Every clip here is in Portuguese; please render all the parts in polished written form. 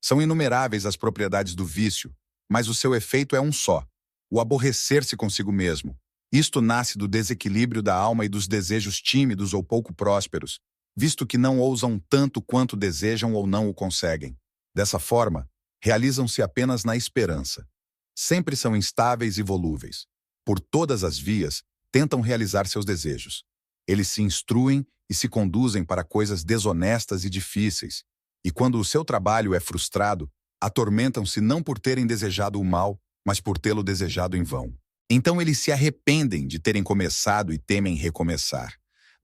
São inumeráveis as propriedades do vício, mas o seu efeito é um só: o aborrecer-se consigo mesmo. Isto nasce do desequilíbrio da alma e dos desejos tímidos ou pouco prósperos, visto que não ousam tanto quanto desejam ou não o conseguem. Dessa forma, realizam-se apenas na esperança. Sempre são instáveis e volúveis. Por todas as vias, tentam realizar seus desejos. Eles se instruem e se conduzem para coisas desonestas e difíceis, e quando o seu trabalho é frustrado, atormentam-se não por terem desejado o mal, mas por tê-lo desejado em vão. Então eles se arrependem de terem começado e temem recomeçar.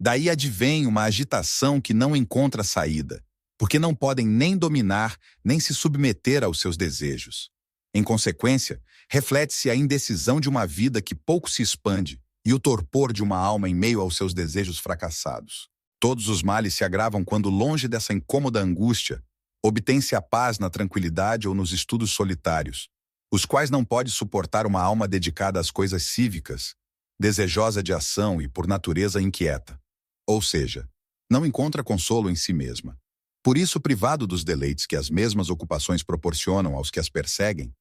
Daí advém uma agitação que não encontra saída, porque não podem nem dominar, nem se submeter aos seus desejos. Em consequência, reflete-se a indecisão de uma vida que pouco se expande e o torpor de uma alma em meio aos seus desejos fracassados. Todos os males se agravam quando, longe dessa incômoda angústia, obtém-se a paz na tranquilidade ou nos estudos solitários, os quais não pode suportar uma alma dedicada às coisas cívicas, desejosa de ação e por natureza inquieta. Ou seja, não encontra consolo em si mesma. Por isso, privado dos deleites que as mesmas ocupações proporcionam aos que as perseguem,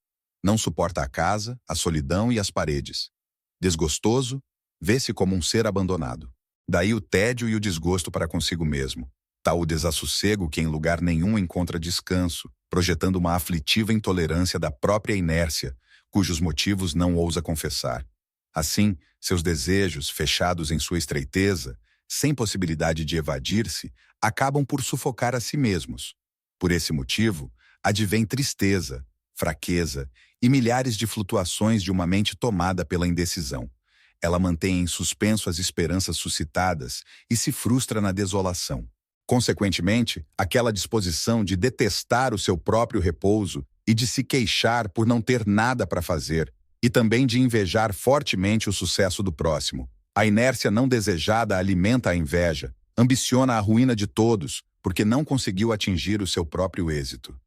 não suporta a casa, a solidão e as paredes. Desgostoso, vê-se como um ser abandonado. Daí o tédio e o desgosto para consigo mesmo. Tal o desassossego que em lugar nenhum encontra descanso, projetando uma aflitiva intolerância da própria inércia, cujos motivos não ousa confessar. Assim, seus desejos, fechados em sua estreiteza, sem possibilidade de evadir-se, acabam por sufocar a si mesmos. Por esse motivo, advém tristeza, fraqueza e milhares de flutuações de uma mente tomada pela indecisão. Ela mantém em suspenso as esperanças suscitadas e se frustra na desolação. Consequentemente, aquela disposição de detestar o seu próprio repouso e de se queixar por não ter nada para fazer, e também de invejar fortemente o sucesso do próximo. A inércia não desejada alimenta a inveja, ambiciona a ruína de todos, porque não conseguiu atingir o seu próprio êxito.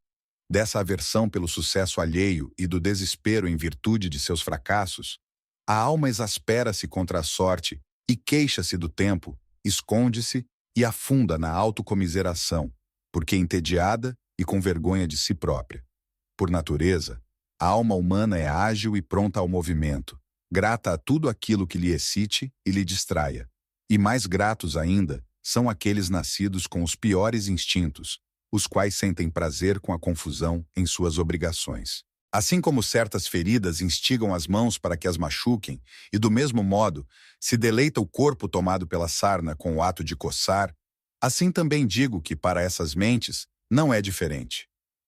Dessa aversão pelo sucesso alheio e do desespero em virtude de seus fracassos, a alma exaspera-se contra a sorte e queixa-se do tempo, esconde-se e afunda na autocomiseração, porque entediada e com vergonha de si própria. Por natureza, a alma humana é ágil e pronta ao movimento, grata a tudo aquilo que lhe excite e lhe distraia. E mais gratos ainda são aqueles nascidos com os piores instintos, os quais sentem prazer com a confusão em suas obrigações. Assim como certas feridas instigam as mãos para que as machuquem, e do mesmo modo se deleita o corpo tomado pela sarna com o ato de coçar, assim também digo que para essas mentes não é diferente.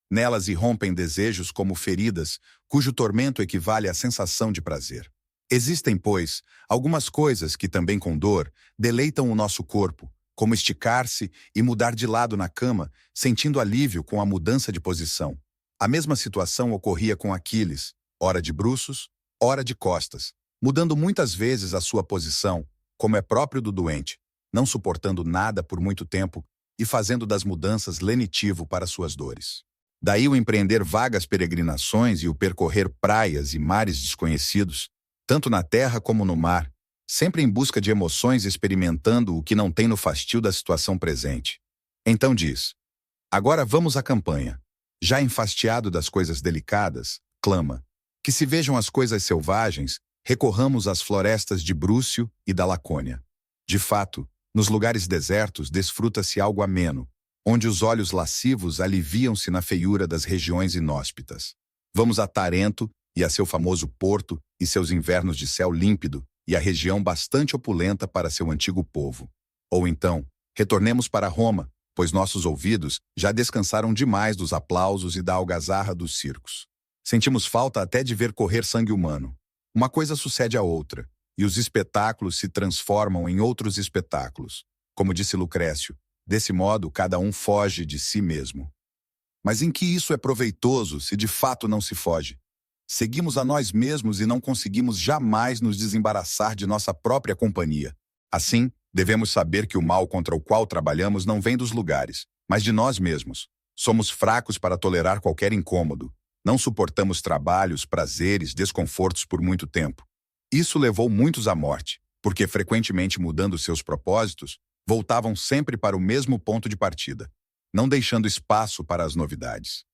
Nelas irrompem desejos como feridas, cujo tormento equivale à sensação de prazer. Existem, pois, algumas coisas que também com dor deleitam o nosso corpo, como esticar-se e mudar de lado na cama, sentindo alívio com a mudança de posição. A mesma situação ocorria com Aquiles, ora de bruços, ora de costas, mudando muitas vezes a sua posição, como é próprio do doente, não suportando nada por muito tempo e fazendo das mudanças lenitivo para suas dores. Daí o empreender vagas peregrinações e o percorrer praias e mares desconhecidos, tanto na terra como no mar, sempre em busca de emoções, experimentando o que não tem no fastio da situação presente. Então diz: agora vamos à campanha. Já enfastiado das coisas delicadas, clama: que se vejam as coisas selvagens, recorramos às florestas de Brúcio e da Lacônia. De fato, nos lugares desertos desfruta-se algo ameno, onde os olhos lascivos aliviam-se na feiura das regiões inóspitas. Vamos a Tarento e a seu famoso porto e seus invernos de céu límpido e a região bastante opulenta para seu antigo povo. Ou então, retornemos para Roma, pois nossos ouvidos já descansaram demais dos aplausos e da algazarra dos circos. Sentimos falta até de ver correr sangue humano. Uma coisa sucede à outra, e os espetáculos se transformam em outros espetáculos. Como disse Lucrécio, desse modo cada um foge de si mesmo. Mas em que isso é proveitoso se de fato não se foge? Seguimos a nós mesmos e não conseguimos jamais nos desembaraçar de nossa própria companhia. Assim, devemos saber que o mal contra o qual trabalhamos não vem dos lugares, mas de nós mesmos. Somos fracos para tolerar qualquer incômodo. Não suportamos trabalhos, prazeres, desconfortos por muito tempo. Isso levou muitos à morte, porque frequentemente mudando seus propósitos, voltavam sempre para o mesmo ponto de partida, não deixando espaço para as novidades.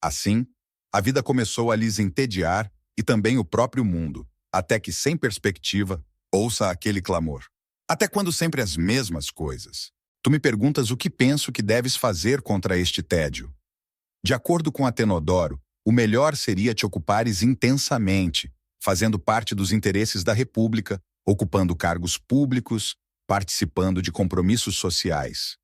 Assim, a vida começou a lhes entediar e também o próprio mundo, até que, sem perspectiva, ouça aquele clamor. Até quando sempre as mesmas coisas? Tu me perguntas o que penso que deves fazer contra este tédio. De acordo com Atenodoro, o melhor seria te ocupares intensamente, fazendo parte dos interesses da República, ocupando cargos públicos, participando de compromissos sociais.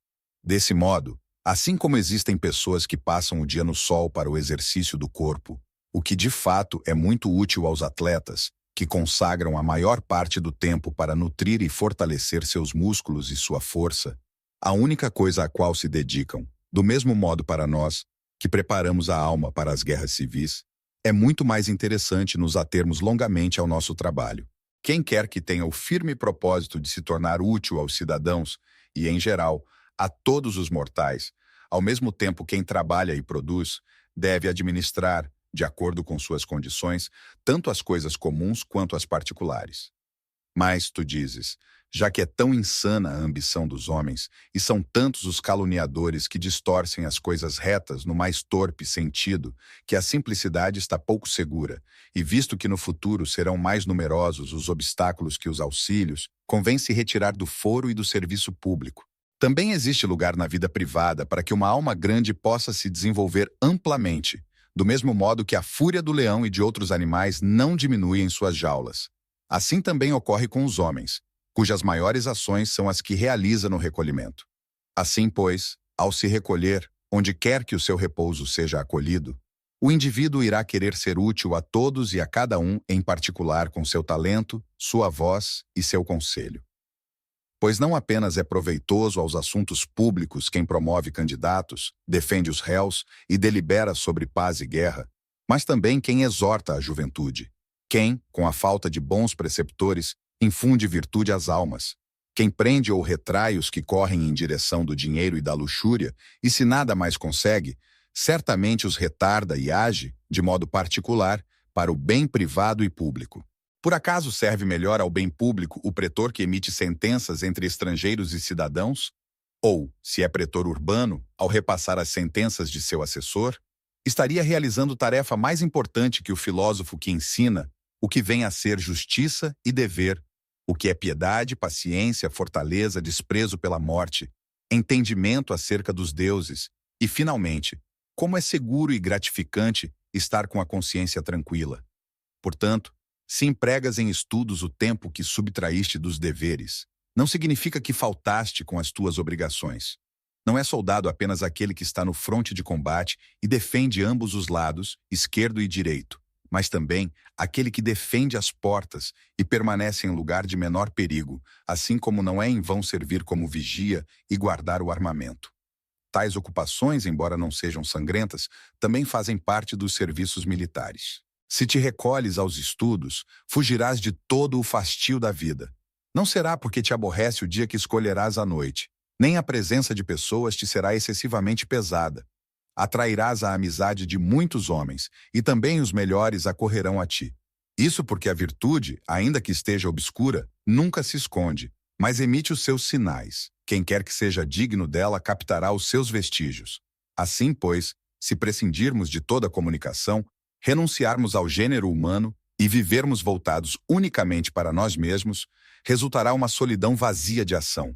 Desse modo, assim como existem pessoas que passam o dia no sol para o exercício do corpo, o que de fato é muito útil aos atletas, que consagram a maior parte do tempo para nutrir e fortalecer seus músculos e sua força, a única coisa a qual se dedicam, do mesmo modo para nós, que preparamos a alma para as guerras civis, é muito mais interessante nos atermos longamente ao nosso trabalho. Quem quer que tenha o firme propósito de se tornar útil aos cidadãos e, em geral, a todos os mortais, ao mesmo tempo quem trabalha e produz, deve administrar, de acordo com suas condições, tanto as coisas comuns quanto as particulares. Mas, tu dizes, já que é tão insana a ambição dos homens, e são tantos os caluniadores que distorcem as coisas retas no mais torpe sentido, que a simplicidade está pouco segura, e visto que no futuro serão mais numerosos os obstáculos que os auxílios, convém se retirar do foro e do serviço público. Também existe lugar na vida privada para que uma alma grande possa se desenvolver amplamente, do mesmo modo que a fúria do leão e de outros animais não diminui em suas jaulas. Assim também ocorre com os homens, cujas maiores ações são as que realiza no recolhimento. Assim, pois, ao se recolher, onde quer que o seu repouso seja acolhido, o indivíduo irá querer ser útil a todos e a cada um em particular com seu talento, sua voz e seu conselho. Pois não apenas é proveitoso aos assuntos públicos quem promove candidatos, defende os réus e delibera sobre paz e guerra, mas também quem exorta a juventude, quem, com a falta de bons preceptores, infunde virtude às almas, quem prende ou retrai os que correm em direção do dinheiro e da luxúria, e se nada mais consegue, certamente os retarda e age, de modo particular, para o bem privado e público. Por acaso serve melhor ao bem público o pretor que emite sentenças entre estrangeiros e cidadãos? Ou, se é pretor urbano, ao repassar as sentenças de seu assessor, estaria realizando tarefa mais importante que o filósofo que ensina o que vem a ser justiça e dever, o que é piedade, paciência, fortaleza, desprezo pela morte, entendimento acerca dos deuses e, finalmente, como é seguro e gratificante estar com a consciência tranquila. Portanto, se empregas em estudos o tempo que subtraíste dos deveres, não significa que faltaste com as tuas obrigações. Não é soldado apenas aquele que está no fronte de combate e defende ambos os lados, esquerdo e direito, mas também aquele que defende as portas e permanece em lugar de menor perigo, assim como não é em vão servir como vigia e guardar o armamento. Tais ocupações, embora não sejam sangrentas, também fazem parte dos serviços militares. Se te recolhes aos estudos, fugirás de todo o fastio da vida. Não será porque te aborrece o dia que escolherás a noite, nem a presença de pessoas te será excessivamente pesada. Atrairás a amizade de muitos homens, e também os melhores acorrerão a ti. Isso porque a virtude, ainda que esteja obscura, nunca se esconde, mas emite os seus sinais. Quem quer que seja digno dela captará os seus vestígios. Assim, pois, se prescindirmos de toda comunicação, renunciarmos ao gênero humano e vivermos voltados unicamente para nós mesmos, resultará uma solidão vazia de ação.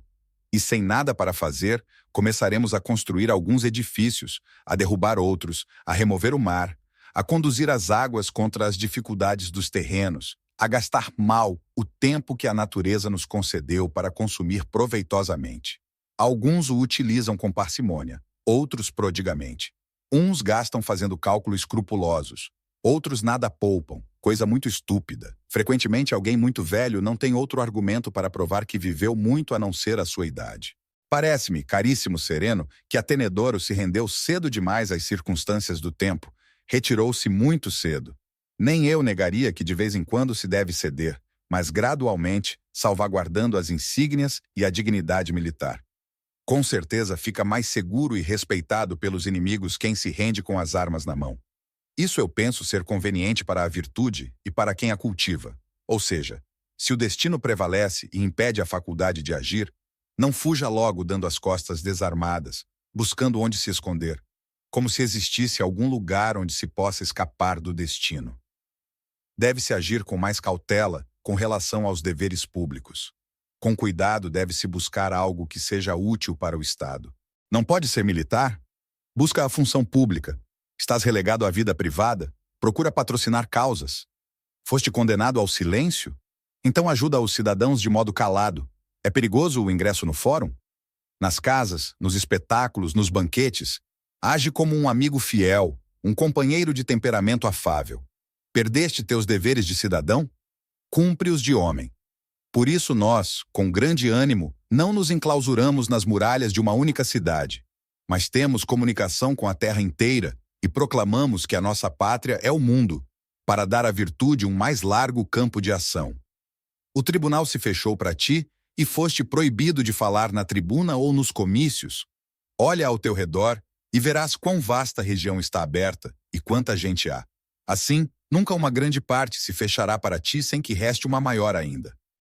E sem nada para fazer, começaremos a construir alguns edifícios, a derrubar outros, a remover o mar, a conduzir as águas contra as dificuldades dos terrenos, a gastar mal o tempo que a natureza nos concedeu para consumir proveitosamente. Alguns o utilizam com parcimônia, outros prodigamente. Uns gastam fazendo cálculos escrupulosos, outros nada poupam, coisa muito estúpida. Frequentemente alguém muito velho não tem outro argumento para provar que viveu muito a não ser a sua idade. Parece-me, caríssimo sereno, que Atenedoro se rendeu cedo demais às circunstâncias do tempo, retirou-se muito cedo. Nem eu negaria que de vez em quando se deve ceder, mas gradualmente, salvaguardando as insígnias e a dignidade militar. Com certeza fica mais seguro e respeitado pelos inimigos quem se rende com as armas na mão. Isso eu penso ser conveniente para a virtude e para quem a cultiva. Ou seja, se o destino prevalece e impede a faculdade de agir, não fuja logo dando as costas desarmadas, buscando onde se esconder. como se existisse algum lugar onde se possa escapar do destino. Deve-se agir com mais cautela com relação aos deveres públicos. Com cuidado, deve-se buscar algo que seja útil para o Estado. Não pode ser militar? Busca a função pública. Estás relegado à vida privada? Procura patrocinar causas. Foste condenado ao silêncio? Então ajuda os cidadãos de modo calado. É perigoso o ingresso no fórum? Nas casas, nos espetáculos, nos banquetes, age como um amigo fiel, um companheiro de temperamento afável. Perdeste teus deveres de cidadão? Cumpre-os de homem. Por isso nós, com grande ânimo, não nos enclausuramos nas muralhas de uma única cidade, mas temos comunicação com a terra inteira e proclamamos que a nossa pátria é o mundo, para dar à virtude um mais largo campo de ação. O tribunal se fechou para ti e foste proibido de falar na tribuna ou nos comícios. Olha ao teu redor e verás quão vasta região está aberta e quanta gente há. Assim, nunca uma grande parte se fechará para ti sem que reste uma maior ainda.